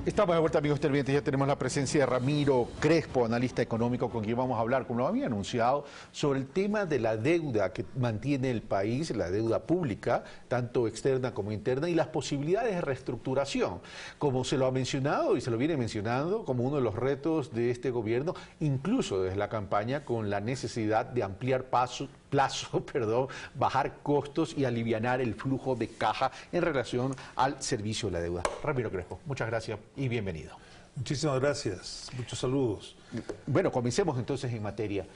Estamos de vuelta, amigos televidentes. Ya tenemos la presencia de Ramiro Crespo, analista económico, con quien vamos a hablar, como lo había anunciado, sobre el tema de la deuda que mantiene el país, la deuda pública, tanto externa como interna, y las posibilidades de reestructuración, como se lo ha mencionado y se lo viene mencionando como uno de los retos de este gobierno, incluso desde la campaña, con la necesidad de ampliar plazo, bajar costos y alivianar el flujo de caja en relación al servicio de la deuda. Ramiro Crespo, muchas gracias y bienvenido. Muchísimas gracias, muchos saludos. Bueno, comencemos entonces en materia.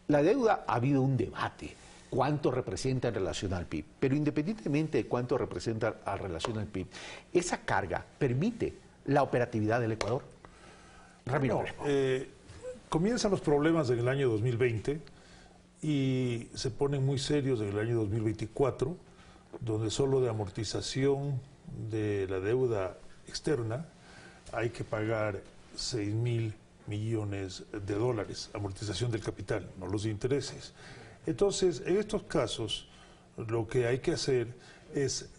La deuda, ha habido un debate, cuánto representa en relación al PIB, pero independientemente de cuánto representa en relación al PIB, esa carga permite la operatividad del Ecuador. Ramiro Crespo. Comienzan los problemas en el año 2020 y se ponen muy serios en el año 2024, donde solo de amortización de la deuda externa hay que pagar 6.000 millones de dólares, amortización del capital, no los intereses. Entonces, en estos casos, lo que hay que hacer es,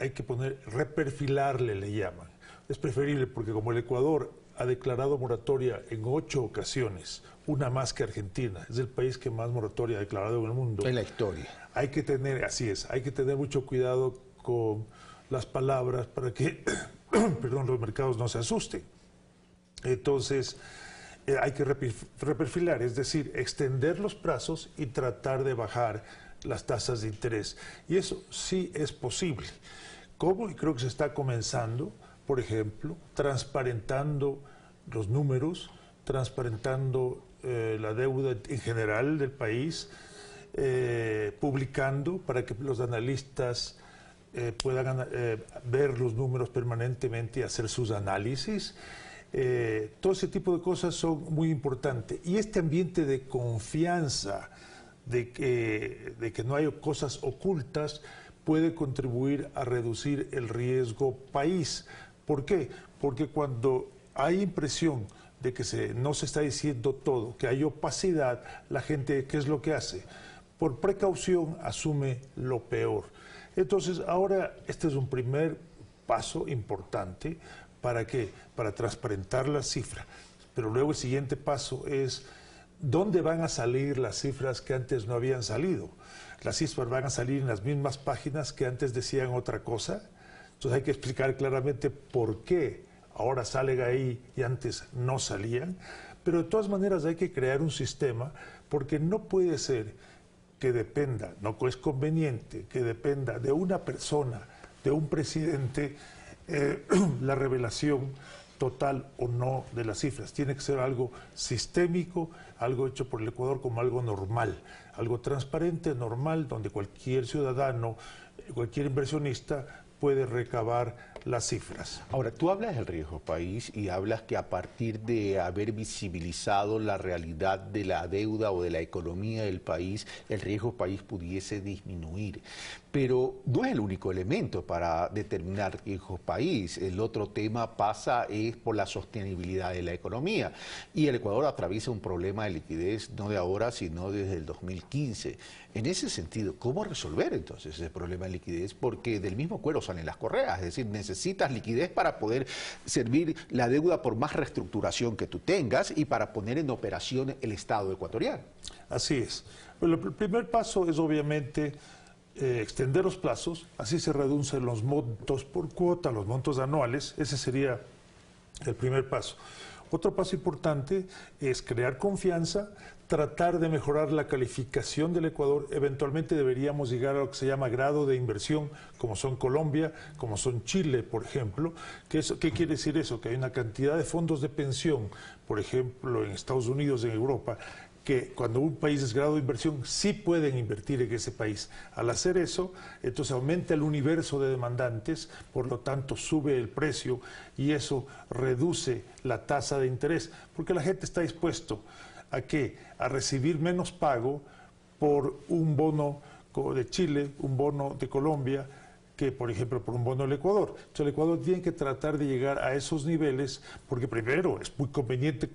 hay que reperfilarle, le llaman. Es preferible porque como el Ecuador ha declarado moratoria en 8 ocasiones, una más que Argentina, es el país que más moratoria ha declarado en el mundo. En la historia. Hay que tener, así es, hay que tener mucho cuidado con las palabras para que, perdón, los mercados no se asusten. Entonces, hay que reperfilar, es decir, extender los plazos y tratar de bajar las tasas de interés. Y eso sí es posible. ¿Cómo? Y creo que se está comenzando, por ejemplo, transparentando los números, transparentando la deuda en general del país, publicando para que los analistas puedan ver los números permanentemente y hacer sus análisis. Todo ese tipo de cosas son muy importantes. Y este ambiente de confianza, de que no hay cosas ocultas, puede contribuir a reducir el riesgo país. ¿Por qué? Porque cuando hay impresión de que no se está diciendo todo, que hay opacidad, la gente, ¿qué es lo que hace? Por precaución asume lo peor. Entonces, ahora este es un primer paso importante. ¿Para qué? Para transparentar las cifras. Pero luego el siguiente paso es, ¿dónde van a salir las cifras que antes no habían salido? Las cifras van a salir en las mismas páginas que antes decían otra cosa. Entonces hay que explicar claramente por qué ahora salen ahí y antes no salían. Pero de todas maneras hay que crear un sistema, porque no puede ser que dependa, no es conveniente que dependa de una persona, de un presidente, la revelación total o no de las cifras. Tiene que ser algo sistémico, algo hecho por el Ecuador como algo normal, algo transparente, normal, donde cualquier ciudadano, cualquier inversionista puede recabar las cifras. Ahora, tú hablas del riesgo país y hablas que a partir de haber visibilizado la realidad de la deuda o de la economía del país, el riesgo país pudiese disminuir. Pero no es el único elemento para determinar riesgo país. El otro tema es por la sostenibilidad de la economía. Y el Ecuador atraviesa un problema de liquidez no de ahora, sino desde el 2015. En ese sentido, ¿cómo resolver entonces ese problema de liquidez? Porque del mismo cuero salen las correas, es decir, necesitas liquidez para poder servir la deuda por más reestructuración que tú tengas y para poner en operación el Estado ecuatoriano. Así es. Bueno, el primer paso es obviamente extender los plazos, así se reducen los montos por cuota, los montos anuales. Ese sería el primer paso. Otro paso importante es crear confianza, tratar de mejorar la calificación del Ecuador. Eventualmente deberíamos llegar a lo que se llama grado de inversión, como son Colombia, como son Chile, por ejemplo. ¿Qué quiere decir eso? Que hay una cantidad de fondos de pensión, por ejemplo, en Estados Unidos, en Europa, que cuando un país es grado de inversión, sí pueden invertir en ese país. Al hacer eso, entonces aumenta el universo de demandantes, por lo tanto sube el precio y eso reduce la tasa de interés, porque la gente está dispuesto ¿a qué? A recibir menos pago por un bono de Chile, un bono de Colombia, que, por ejemplo, por un bono del Ecuador. Entonces, el Ecuador tiene que tratar de llegar a esos niveles, porque primero es muy conveniente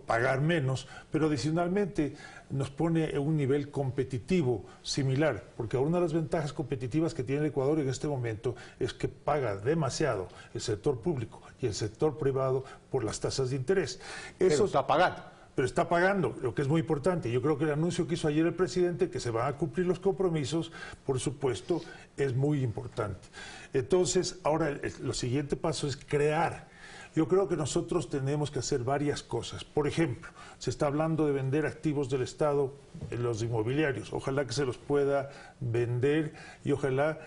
pagar menos, pero adicionalmente nos pone en un nivel competitivo similar, porque una de las ventajas competitivas que tiene el Ecuador en este momento es que paga demasiado el sector público y el sector privado por las tasas de interés. Eso está pagando. Pero está pagando, lo que es muy importante. Yo creo que el anuncio que hizo ayer el presidente, que se van a cumplir los compromisos, por supuesto, es muy importante. Entonces, ahora lo siguiente paso es crear. Yo creo que nosotros tenemos que hacer varias cosas. Por ejemplo, se está hablando de vender activos del Estado en los inmobiliarios. Ojalá que se los pueda vender y ojalá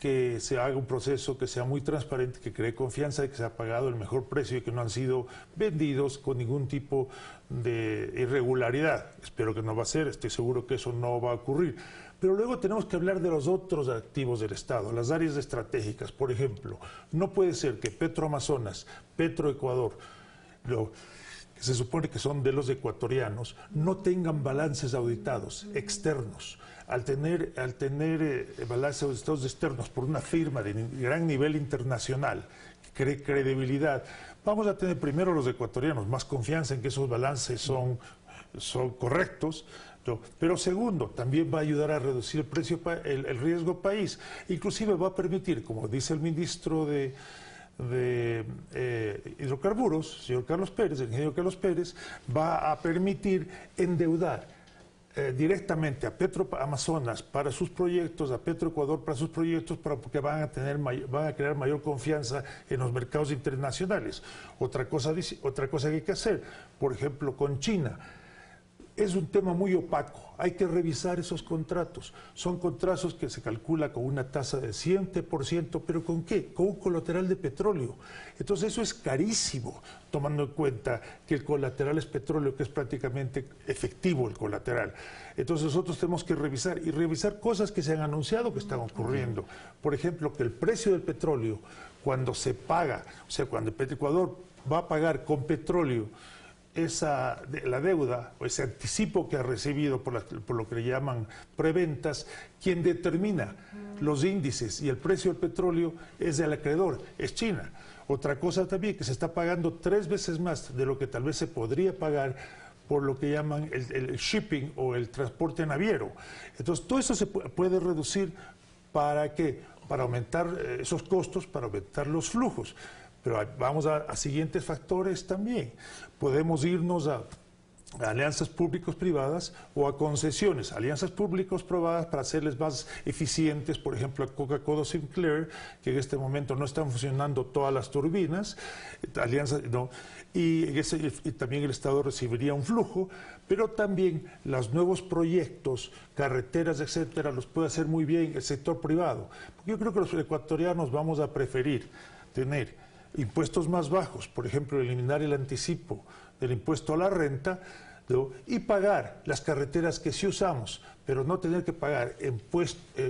que se haga un proceso que sea muy transparente, que cree confianza de que se ha pagado el mejor precio y que no han sido vendidos con ningún tipo de irregularidad. Espero que no va a ser, estoy seguro que eso no va a ocurrir. Pero luego tenemos que hablar de los otros activos del Estado, las áreas estratégicas. Por ejemplo, no puede ser que Petroamazonas, Petroecuador, que se supone que son de los ecuatorianos, no tengan balances auditados externos. Al tener balances auditados externos por una firma de gran nivel internacional, que cree credibilidad, vamos a tener primero los ecuatorianos más confianza en que esos balances son correctos, ¿no? Pero segundo, también va a ayudar a reducir el precio, el riesgo país. Inclusive va a permitir, como dice el ministro de hidrocarburos, señor Carlos Pérez, el ingeniero Carlos Pérez, va a permitir endeudar directamente a Petroamazonas para sus proyectos, a Petroecuador para sus proyectos, porque van a crear mayor confianza en los mercados internacionales. Otra cosa que hay que hacer, por ejemplo, con China. Es un tema muy opaco, hay que revisar esos contratos. Son contratos que se calcula con una tasa de 100%, pero ¿con qué? Con un colateral de petróleo. Entonces eso es carísimo, tomando en cuenta que el colateral es petróleo, que es prácticamente efectivo el colateral. Entonces nosotros tenemos que revisar cosas que se han anunciado que están ocurriendo. Por ejemplo, que el precio del petróleo, cuando se paga, o sea, cuando Petroecuador va a pagar con petróleo, la deuda o ese anticipo que ha recibido por lo que le llaman preventas, quien determina los índices y el precio del petróleo es el acreedor, es China. Otra cosa también, que se está pagando 3 veces más de lo que tal vez se podría pagar por lo que llaman el shipping o el transporte naviero. Entonces todo eso se puede reducir. ¿Para qué? Para aumentar esos costos, para aumentar los flujos. Pero vamos a siguientes factores también. Podemos irnos a alianzas públicos-privadas o a concesiones, alianzas públicos-privadas para hacerles más eficientes, por ejemplo, a Coca-Cola Sinclair, que en este momento no están funcionando todas las turbinas, alianzas, no, y también el Estado recibiría un flujo, pero también los nuevos proyectos, carreteras, etcétera, los puede hacer muy bien el sector privado. Porque yo creo que los ecuatorianos vamos a preferir tener impuestos más bajos, por ejemplo, eliminar el anticipo del impuesto a la renta, ¿no? Y pagar las carreteras que sí usamos, pero no tener que pagar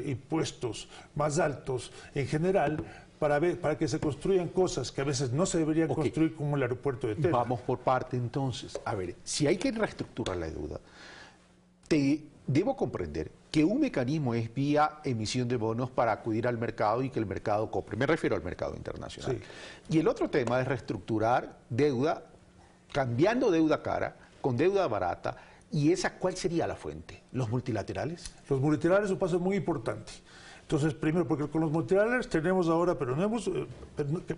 impuestos más altos en general para que se construyan cosas que a veces no se deberían construir, como el aeropuerto de Tela. Vamos por parte entonces. A ver, si hay que reestructurar la deuda, debo comprender que un mecanismo es vía emisión de bonos para acudir al mercado y que el mercado compre. Me refiero al mercado internacional. Sí. Y el otro tema es reestructurar deuda, cambiando deuda cara con deuda barata. ¿Y esa cuál sería la fuente? ¿Los multilaterales? Los multilaterales es un paso muy importante. Entonces, primero, porque con los multilaterales tenemos ahora, pero no hemos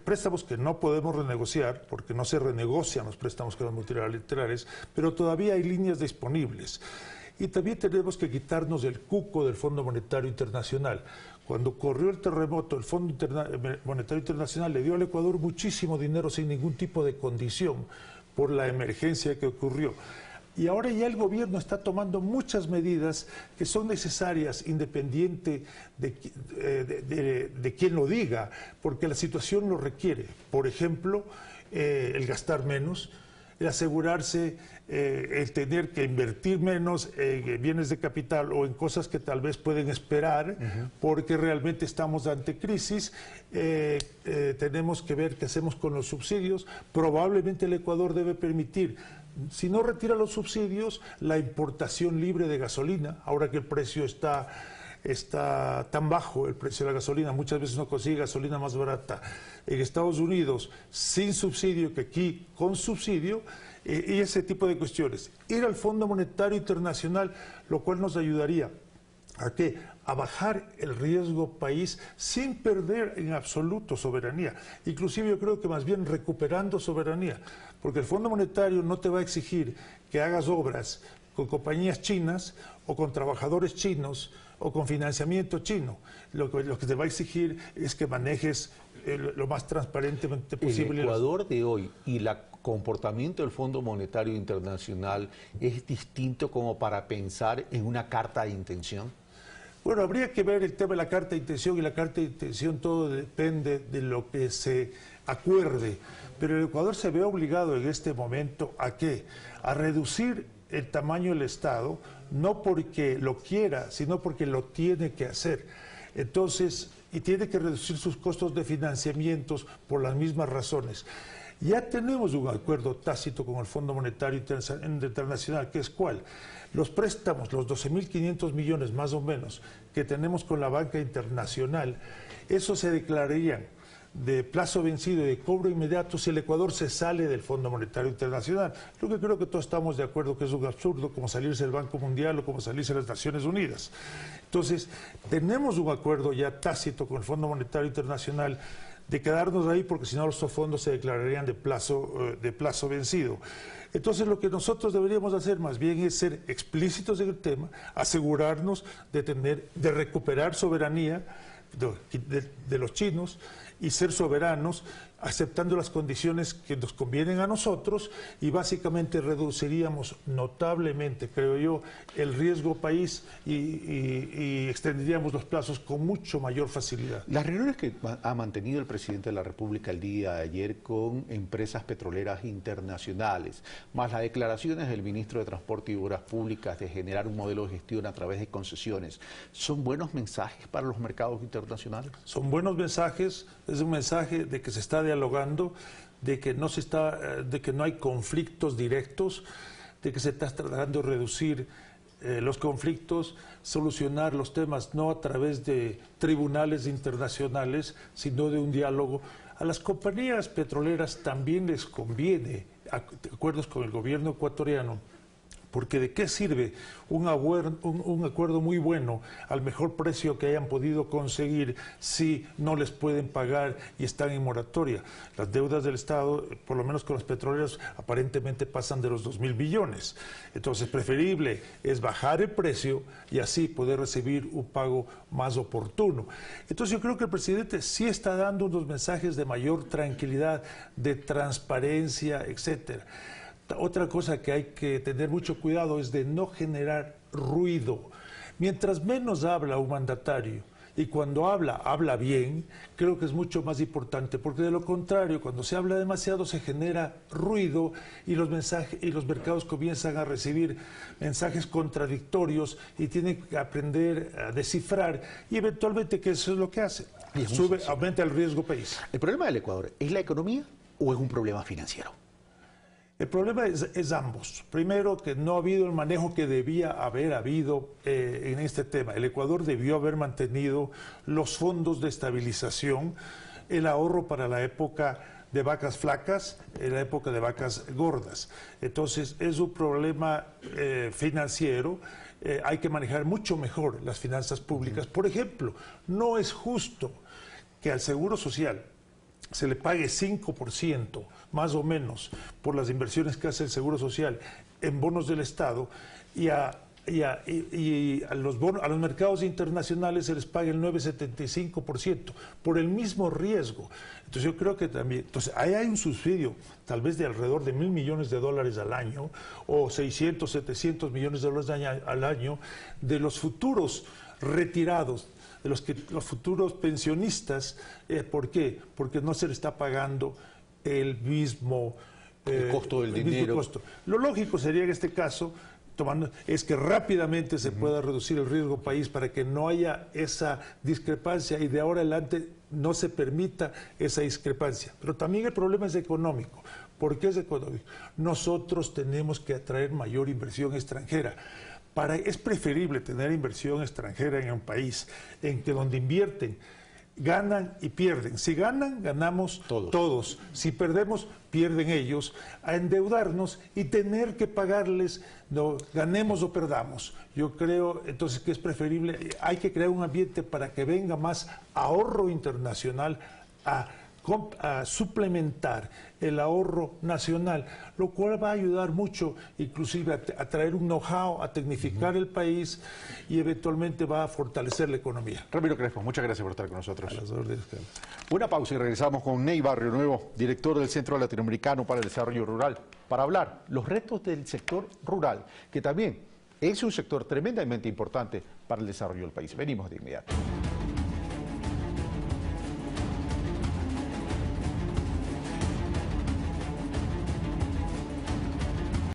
préstamos que no podemos renegociar, porque no se renegocian los préstamos con los multilaterales, pero todavía hay líneas disponibles. Y también tenemos que quitarnos el cuco del Fondo Monetario Internacional. Cuando ocurrió el terremoto, el Fondo Monetario Internacional le dio al Ecuador muchísimo dinero sin ningún tipo de condición por la emergencia que ocurrió. Y ahora ya el gobierno está tomando muchas medidas que son necesarias, independiente de quién lo diga, porque la situación lo requiere. Por ejemplo, el gastar menos, el asegurarse, el tener que invertir menos en bienes de capital o en cosas que tal vez pueden esperar, porque realmente estamos ante crisis. Tenemos que ver qué hacemos con los subsidios. Probablemente el Ecuador debe permitir, si no retira los subsidios, la importación libre de gasolina, ahora que el precio está está tan bajo el precio de la gasolina, muchas veces no consigue gasolina más barata en Estados Unidos sin subsidio que aquí con subsidio, y ese tipo de cuestiones. Ir al Fondo Monetario Internacional, lo cual nos ayudaría ¿a qué? A bajar el riesgo país sin perder en absoluto soberanía. Inclusive yo creo que más bien recuperando soberanía, porque el Fondo Monetario no te va a exigir que hagas obras con compañías chinas o con trabajadores chinos o con financiamiento chino. Lo que te va a exigir es que manejes lo más transparentemente posible. El Ecuador de hoy y el comportamiento del Fondo Monetario Internacional es distinto como para pensar en una carta de intención. Bueno, habría que ver el tema de la carta de intención, y la carta de intención todo depende de lo que se acuerde. Pero el Ecuador se ve obligado en este momento ¿a qué? A reducir el tamaño del Estado, no porque lo quiera, sino porque lo tiene que hacer. Entonces, y tiene que reducir sus costos de financiamientos por las mismas razones. Ya tenemos un acuerdo tácito con el Fondo Monetario Internacional, que es ¿cuál? Los préstamos, los 12.500 millones más o menos que tenemos con la banca internacional, eso se declararían de plazo vencido y de cobro inmediato si el Ecuador se sale del Fondo Monetario Internacional. Lo que creo que todos estamos de acuerdo que es un absurdo, como salirse del Banco Mundial o como salirse de las Naciones Unidas. Entonces, tenemos un acuerdo ya tácito con el Fondo Monetario Internacional de quedarnos ahí, porque si no los fondos se declararían de plazo vencido. Entonces lo que nosotros deberíamos hacer más bien es ser explícitos en el tema, asegurarnos de recuperar soberanía de los chinos y ser soberanos, aceptando las condiciones que nos convienen a nosotros, y básicamente reduciríamos notablemente, creo yo, el riesgo país y extenderíamos los plazos con mucho mayor facilidad. Las reuniones que ha mantenido el presidente de la República el día de ayer con empresas petroleras internacionales, más las declaraciones del ministro de Transporte y Obras Públicas de generar un modelo de gestión a través de concesiones, ¿son buenos mensajes para los mercados internacionales? Son buenos mensajes, es un mensaje de que se está dialogando, de que no hay conflictos directos, de que se está tratando de reducir los conflictos, solucionar los temas no a través de tribunales internacionales, sino de un diálogo. A las compañías petroleras también les conviene acuerdos con el gobierno ecuatoriano, porque ¿de qué sirve un acuerdo muy bueno al mejor precio que hayan podido conseguir si no les pueden pagar y están en moratoria? Las deudas del Estado, por lo menos con los petroleros, aparentemente pasan de los 2.000 billones. Entonces, preferible es bajar el precio y así poder recibir un pago más oportuno. Entonces, yo creo que el presidente sí está dando unos mensajes de mayor tranquilidad, de transparencia, etcétera. Otra cosa que hay que tener mucho cuidado es de no generar ruido. Mientras menos habla un mandatario, y cuando habla bien, creo que es mucho más importante, porque de lo contrario, cuando se habla demasiado se genera ruido y los mercados comienzan a recibir mensajes contradictorios y tienen que aprender a descifrar, y eventualmente que eso es lo que hace, aumenta el riesgo país. ¿El problema del Ecuador es la economía o es un problema financiero? El problema es ambos. Primero, que no ha habido el manejo que debía haber habido en este tema. El Ecuador debió haber mantenido los fondos de estabilización, el ahorro para la época de vacas flacas, en la época de vacas gordas. Entonces, es un problema financiero. Hay que manejar mucho mejor las finanzas públicas. Por ejemplo, no es justo que al Seguro Social se le pague 5% más o menos por las inversiones que hace el Seguro Social en bonos del Estado, y a los mercados internacionales se les pague el 9,75% por el mismo riesgo. Entonces yo creo que también, ahí hay un subsidio tal vez de alrededor de $1.000 millones al año, o 600, 700 millones de dólares al año, de los futuros retirados, de los futuros pensionistas. ¿Por qué? Porque no se le está pagando el mismo costo del dinero. Lo lógico sería en este caso es que rápidamente se pueda reducir el riesgo país para que no haya esa discrepancia y de ahora adelante no se permita esa discrepancia. Pero también el problema es económico. ¿Por qué es económico? Nosotros tenemos que atraer mayor inversión extranjera. Es preferible tener inversión extranjera en un país en que donde invierten ganan y pierden. Si ganan, ganamos todos. Si perdemos, pierden ellos. A endeudarnos y tener que pagarles, no, ganemos o perdamos. Yo creo entonces que es preferible, hay que crear un ambiente para que venga más ahorro internacional a suplementar el ahorro nacional, lo cual va a ayudar mucho, inclusive a traer un know-how, a tecnificar el país y eventualmente va a fortalecer la economía. Ramiro Crespo, muchas gracias por estar con nosotros. A las órdenes. Una pausa y regresamos con Ney Barrio Nuevo, director del Centro Latinoamericano para el Desarrollo Rural, para hablar los retos del sector rural, que también es un sector tremendamente importante para el desarrollo del país. Venimos de inmediato.